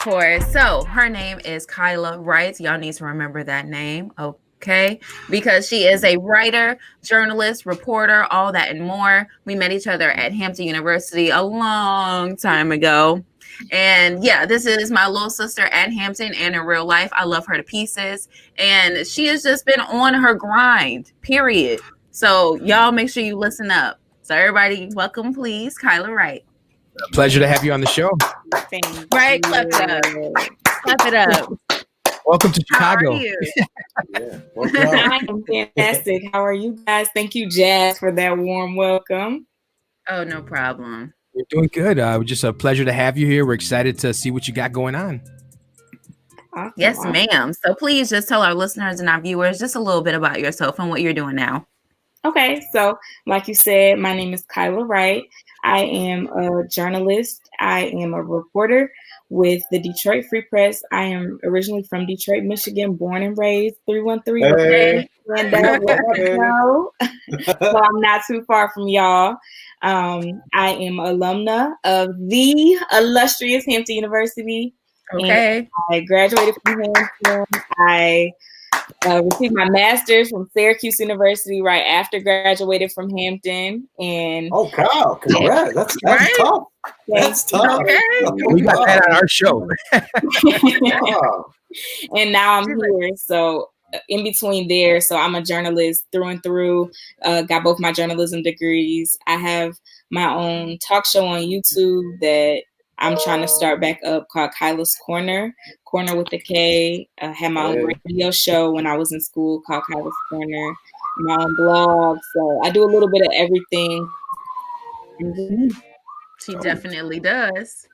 course. So her name is Kyla Wright. Y'all need to remember that name, okay? Because she is a writer, journalist, reporter, all that and more. We met each other at Hampton University a long time ago. And yeah, this is my little sister at Hampton, and in real life, I love her to pieces. And she has just been on her grind, period. So y'all make sure you listen up. So everybody, welcome, please, Kyla Wright. Pleasure to have you on the show. Right, clap it up. Clap it up. Welcome to Chicago. How are you? Yeah, I am fantastic. How are you guys? Thank you, Jazz, for that warm welcome. Oh, no problem. We're doing good. Just a pleasure to have you here. We're excited to see what you got going on. Awesome. Yes, ma'am. So please just tell our listeners and our viewers just a little bit about yourself and what you're doing now. Okay, so like you said, my name is Kyla Wright. I am a journalist. I am a reporter with the Detroit Free Press. I am originally from Detroit, Michigan, born and raised 313. Hey. So I'm not too far from y'all. I am alumna of the illustrious Hampton University. Okay. And I graduated from Hampton. I received my master's from Syracuse University right after graduated from Hampton. And oh, wow, congrats! That's right? Tough. That's tough. Okay. We got that on our show. Wow. And now I'm here. So in between there, so I'm a journalist through and through. Got both my journalism degrees. I have my own talk show on YouTube that I'm trying to start back up called Kyla's Corner with a K. Had my own radio show when I was in school called Kyla's Corner. My own blog. So I do a little bit of everything. She definitely does.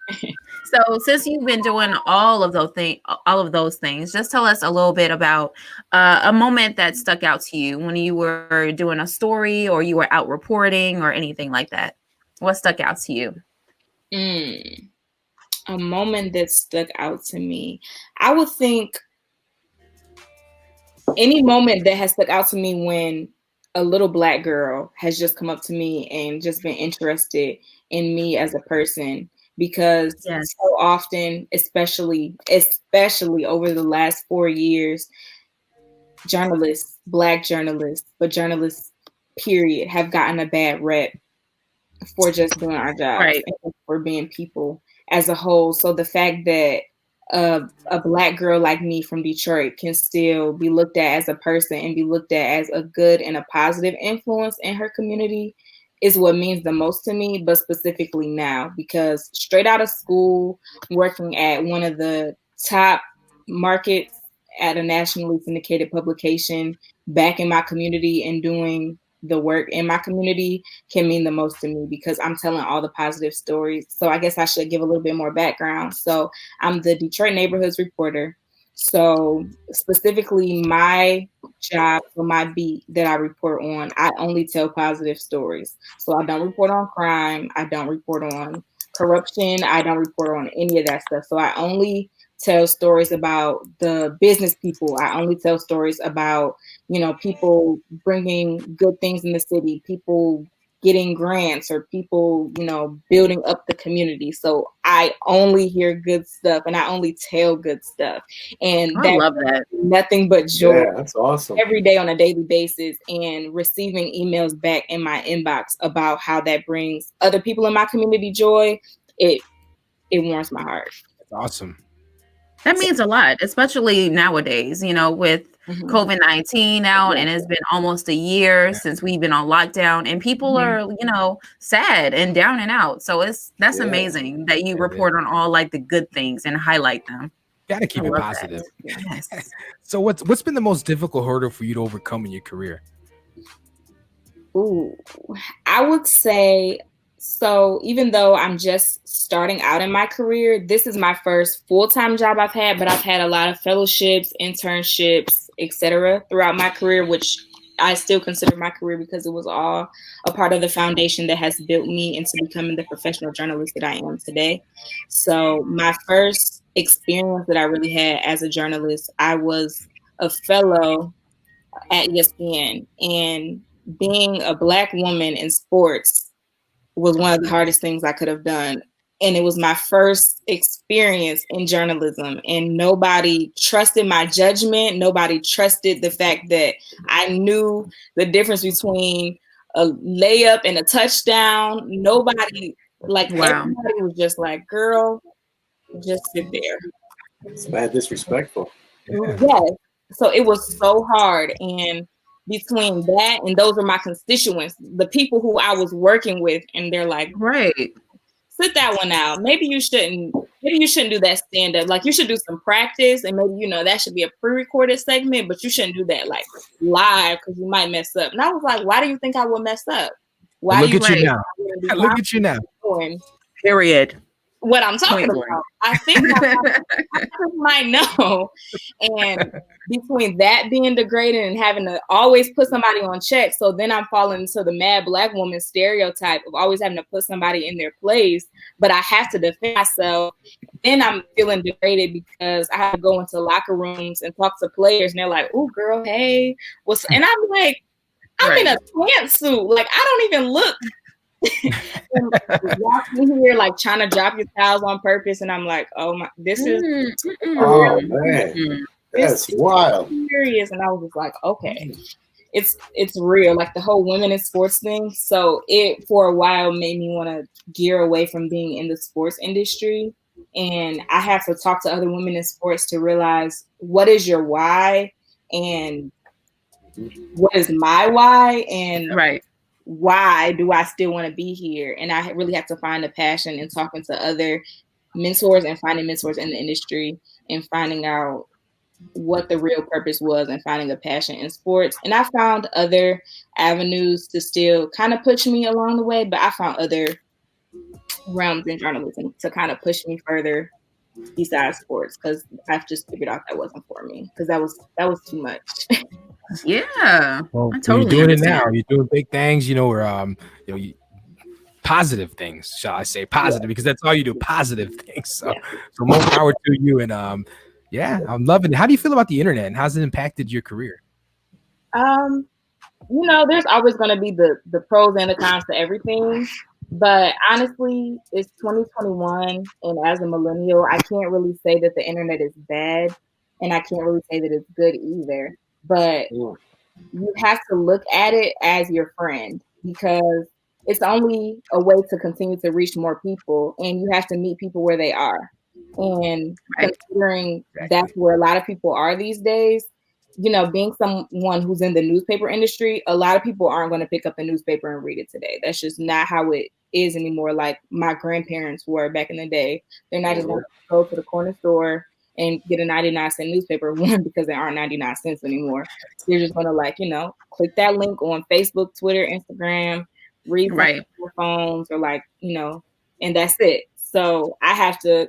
So since you've been doing all of those things, just tell us a little bit about a moment that stuck out to you when you were doing a story or you were out reporting or anything like that. What stuck out to you? A moment that stuck out to me. I would think any moment that has stuck out to me when a little Black girl has just come up to me and just been interested in me as a person, because so often, especially over the last 4 years, journalists, Black journalists, but journalists period, have gotten a bad rep for just doing our jobs, right, and for being people as a whole. So the fact that a Black girl like me from Detroit can still be looked at as a person and be looked at as a good and a positive influence in her community is what means the most to me, but specifically now, because straight out of school, working at one of the top markets at a nationally syndicated publication back in my community and doing the work in my community can mean the most to me, because I'm telling all the positive stories. So I guess I should give a little bit more background. So I'm the Detroit Neighborhoods reporter. So specifically my job for my beat that I report on, I only tell positive stories. So I don't report on crime. I don't report on corruption. I don't report on any of that stuff. So I only tell stories about the business people. I only tell stories about, people bringing good things in the city, people getting grants, or people, building up the community. So I only hear good stuff and I only tell good stuff. And I love that. Nothing but joy. Yeah, that's awesome. Every day on a daily basis, and receiving emails back in my inbox about how that brings other people in my community joy. It warms my heart. That's awesome. That means a lot, especially nowadays, with COVID-19 out, and it's been almost a year since we've been on lockdown, and people are, sad and down and out. So that's amazing that you report on all like the good things and highlight them. Gotta keep it positive. Yes. So what's been the most difficult hurdle for you to overcome in your career? Ooh, I would say, so even though I'm just starting out in my career, this is my first full-time job I've had, but I've had a lot of fellowships, internships, etc. throughout my career, which I still consider my career because it was all a part of the foundation that has built me into becoming the professional journalist that I am today. So my first experience that I really had as a journalist, I was a fellow at ESPN, and being a Black woman in sports was one of the hardest things I could have done And it was my first experience in journalism, and nobody trusted my judgment. Nobody trusted the fact that I knew the difference between a layup and a touchdown. Nobody, everybody was just like, girl, just sit there. It's mad disrespectful. Yeah. Yes. So it was so hard. And between that, and those were my constituents, the people who I was working with, and they're like, right, sit that one out. Maybe you shouldn't do that stand up. Like, you should do some practice, and maybe, that should be a pre-recorded segment, but you shouldn't do that like live because you might mess up. And I was like, why do you think I would mess up? Why look at you now? Look at you now. Period. What I'm talking about. I think I might know. And between that being degraded and having to always put somebody on check, so then I'm falling into the mad black woman stereotype of always having to put somebody in their place, but I have to defend myself. Then I'm feeling degraded because I have to go into locker rooms and talk to players, and they're like, "Oh, girl, hey, what's?" And I'm like, I'm in a pantsuit. Like, I don't even look. Walking here like trying to drop your towels on purpose, and I'm like, oh my, this is oh man, that's wild, serious. And I was just like, okay, it's real, like the whole women in sports thing. So it for a while made me want to gear away from being in the sports industry, and I have to talk to other women in sports to realize what is your why and what is my why, and why do I still want to be here? And I really have to find a passion in talking to other mentors and finding mentors in the industry and finding out what the real purpose was and finding a passion in sports. And I found other avenues to still kind of push me along the way, but I found other realms in journalism to kind of push me further besides sports, because I've just figured out that wasn't for me, because that was too much. Yeah. Well, you're doing it now. You're doing big things, or positive things, shall I say, positive, because that's all you do, positive things. So more power to you. And I'm loving it. How do you feel about the internet, and how's it impacted your career? There's always going to be the pros and the cons to everything. But honestly, it's 2021, and as a millennial, I can't really say that the internet is bad, and I can't really say that it's good either. But you have to look at it as your friend, because it's only a way to continue to reach more people, and you have to meet people where they are. And considering that's where a lot of people are these days, being someone who's in the newspaper industry, a lot of people aren't going to pick up the newspaper and read it today. That's just not how it is anymore. Like my grandparents were back in the day. They're not just going to go to the corner store and get a 99-cent newspaper, one, because there aren't 99 cents anymore. They're just going to click that link on Facebook, Twitter, Instagram, read their phones, or and that's it. So I have to,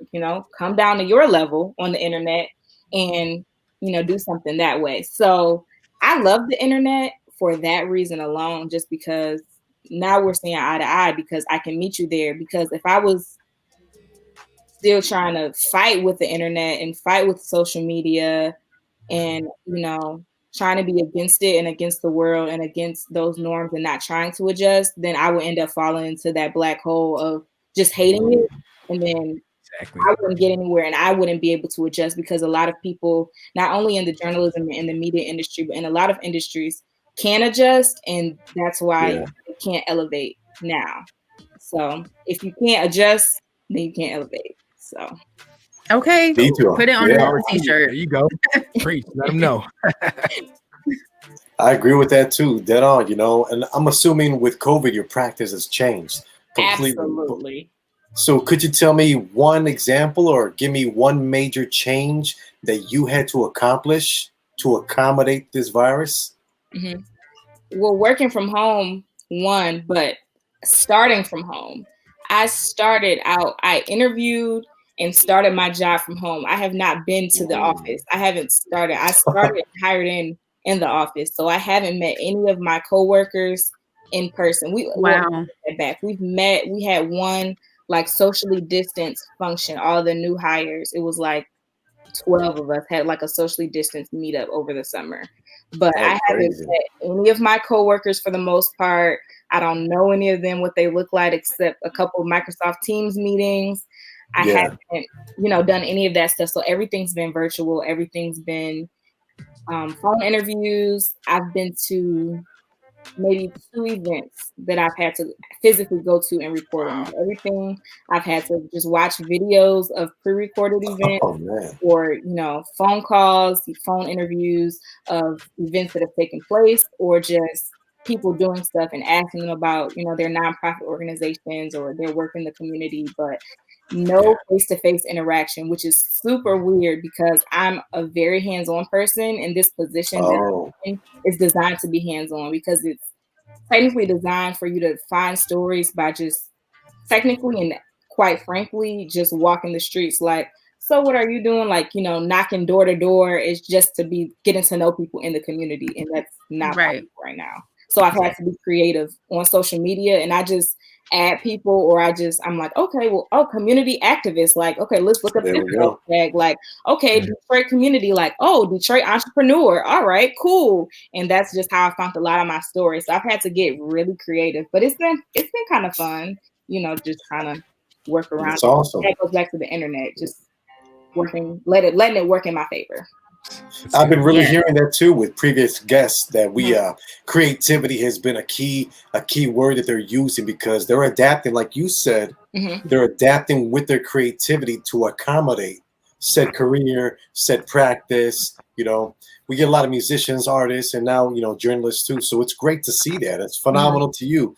come down to your level on the internet and, do something that way. So I love the internet for that reason alone, just because now we're seeing eye to eye, because I can meet you there. Because if I was still trying to fight with the internet and fight with social media and, trying to be against it and against the world and against those norms and not trying to adjust, then I would end up falling into that black hole of just hating it. And then I wouldn't get anywhere, and I wouldn't be able to adjust, because a lot of people, not only in the journalism and in the media industry, but in a lot of industries, can adjust, and that's why you can't elevate now. So if you can't adjust, then you can't elevate. So okay, put it on a t-shirt. There you go. Preach. Let them know. I agree with that too. Dead on. And I'm assuming with COVID, your practice has changed completely. Absolutely. So could you tell me one example or give me one major change that you had to accomplish to accommodate this virus? Mm-hmm. Well, working from home, one, but starting from home. I interviewed and started my job from home. I have not been to the office. I started hired in the office. So I haven't met any of my coworkers in person. We met, we had one socially distanced function, all the new hires. It was 12 of us had a socially distanced meetup over the summer. But I haven't met any of my coworkers for the most part. I don't know any of them, what they look like, except a couple of Microsoft Teams meetings. I haven't, done any of that stuff. So everything's been virtual. Everything's been phone interviews. I've been to maybe 2 events that I've had to physically go to and report on. Everything I've had to just watch videos of pre-recorded events or, phone calls, phone interviews of events that have taken place, or just people doing stuff and asking them about, their nonprofit organizations or their work in the community, but no face-to-face interaction, which is super weird because I'm a very hands-on person, and this position is designed to be hands-on because it's technically designed for you to find stories by just technically and quite frankly just walking the streets. Like, so what are you doing? Like, knocking door to door is just to be getting to know people in the community, and that's not possible right now. So I've had to be creative on social media, and I just add people, or I'm like, okay, well, community activists, like, okay, let's look up this hashtag, like, okay, Detroit community, like, Detroit entrepreneur, all right, cool. And that's just how I found a lot of my stories. So I've had to get really creative, but it's been kind of fun, just kind of work around. That's awesome. That goes back to the internet, just letting it work in my favor. I've been really hearing that too with previous guests, that creativity has been a key word that they're using, because they're adapting, like you said, they're adapting with their creativity to accommodate said career, said practice. We get a lot of musicians, artists, and now journalists too. So it's great to see that. It's phenomenal to you.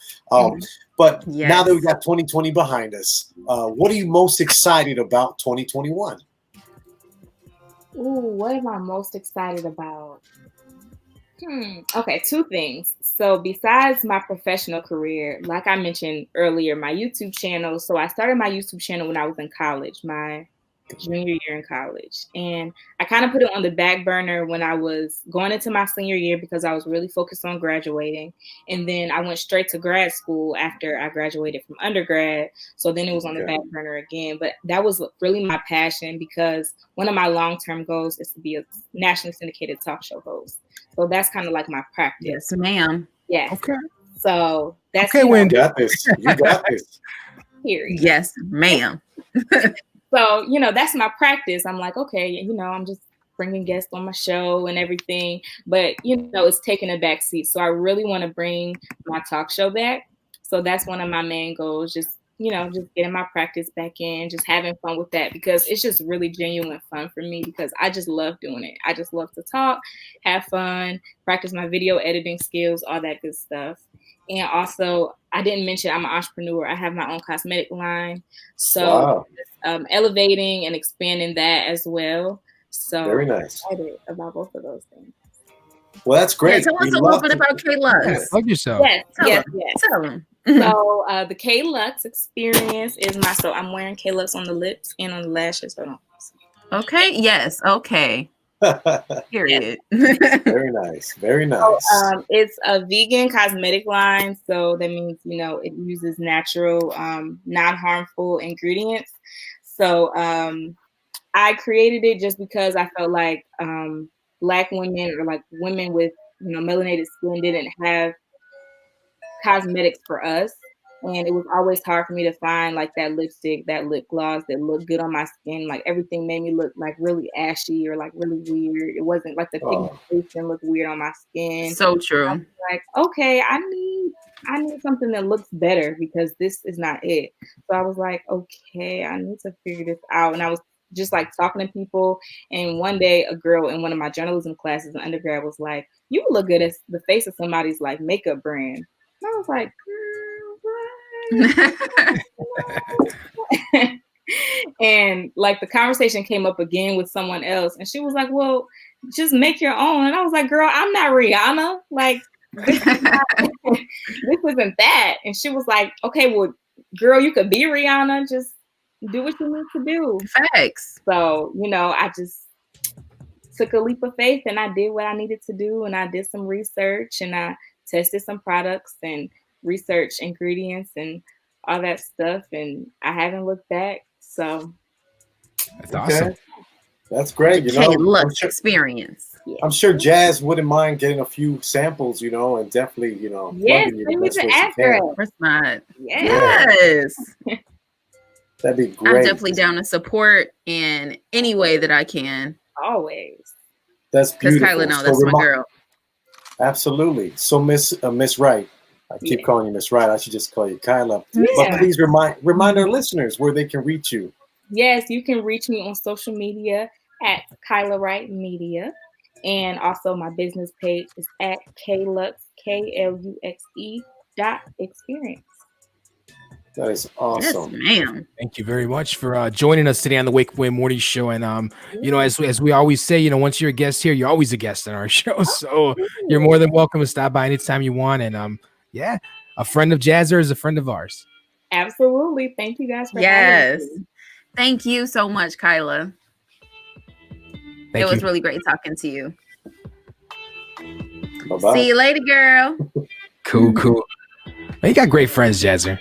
But now that we got 2020 behind us, what are you most excited about 2021? Ooh, what am I most excited about? Okay, 2 things. So besides my professional career, like I mentioned earlier, my YouTube channel. So I started my YouTube channel when I was in college, my junior year in college. And I kind of put it on the back burner when I was going into my senior year because I was really focused on graduating. And then I went straight to grad school after I graduated from undergrad. So then it was on the back burner again. But that was really my passion, because one of my long-term goals is to be a nationally syndicated talk show host. So that's kind of like my practice. Yes, ma'am. Yes. Okay. So that's Wendy. You got this. You got this. Period. Yes, ma'am. So, that's my practice. I'm like, okay, I'm just bringing guests on my show and everything, but, it's taking a back seat. So I really want to bring my talk show back. So that's one of my main goals, just getting my practice back in, just having fun with that, because it's just really genuine fun for me, because I just love doing it. I just love to talk, have fun, practice my video editing skills, all that good stuff. And also, I didn't mention I'm an entrepreneur. I have my own cosmetic line. So elevating and expanding that as well. So very nice. I'm excited about both of those things. Well, that's great. Tell us a little bit about K-Lux. Plug yourself. Yes. Tell them. So the K-Lux experience is so I'm wearing K-Lux on the lips and on the lashes. Hold on. Okay. Yes. Okay. Period. Very nice. Very nice. So, it's a vegan cosmetic line. So that means, it uses natural, non-harmful ingredients. So I created it just because I felt like Black women, or like women with, melanated skin, didn't have cosmetics for us. And it was always hard for me to find like that lipstick, that lip gloss that looked good on my skin. Like everything made me look like really ashy or like really weird. It wasn't like the pigmentation looked weird on my skin. So true. I was like, okay, I need something that looks better, because this is not it. So I was like, okay, I need to figure this out. And I was just like talking to people. And one day a girl in one of my journalism classes in undergrad was like, you look good as the face of somebody's like makeup brand. And I was like, and like the conversation came up again with someone else, and she was like, well, just make your own. And I was like, girl, I'm not Rihanna. Like, this isn't that. And she was like, okay, well, girl, you could be Rihanna. Just do what you need to do. Facts. So, I just took a leap of faith, and I did what I needed to do. And I did some research, and I tested some products and research ingredients and all that stuff, and I haven't looked back. So that's awesome. That's great. K-Lux experience. I'm sure Jazz wouldn't mind getting a few samples, and definitely, Yes, plugging you send the me best the way she can. address. Of course not. Yes. That'd be great. I'm definitely down to support in any way that I can. Always. That's Because beautiful. Kyla, no, that's my girl. Absolutely. So Miss Wright, I keep calling you Miss Wright. I should just call you Kyla. Yeah. But please remind our listeners where they can reach you. Yes, you can reach me on social media at Kyla Wright Media. And also my business page is at KLUXE .experience. That is awesome. Yes, ma'am. Thank you very much for joining us today on the Wake Up Win Morning Show. And as we always say, once you're a guest here, you're always a guest on our show. So you're more than welcome to stop by anytime you want. And a friend of Jazzer is a friend of ours. Absolutely. Thank you guys for having me. Thank you so much, Kyla. It was really great talking to you. Bye-bye. See you later, girl. Cool. You got great friends, Jazzer.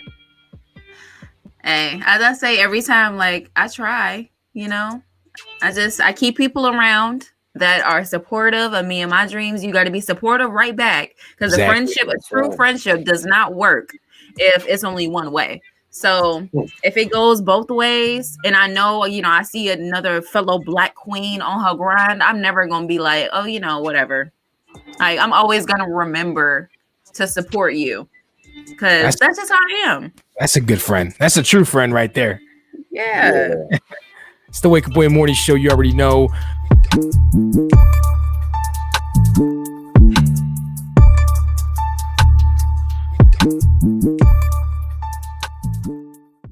Hey, as I say every time, I try, I keep people around that are supportive of me and my dreams. You got to be supportive right back, because a true friendship does not work if it's only one way. So if it goes both ways, and I know, I see another fellow Black queen on her grind, I'm never going to be like, oh, whatever. I'm always going to remember to support you, because that's just how I am. That's a good friend. That's a true friend right there. Yeah. It's the Wake Up Win Morning Show. You already know.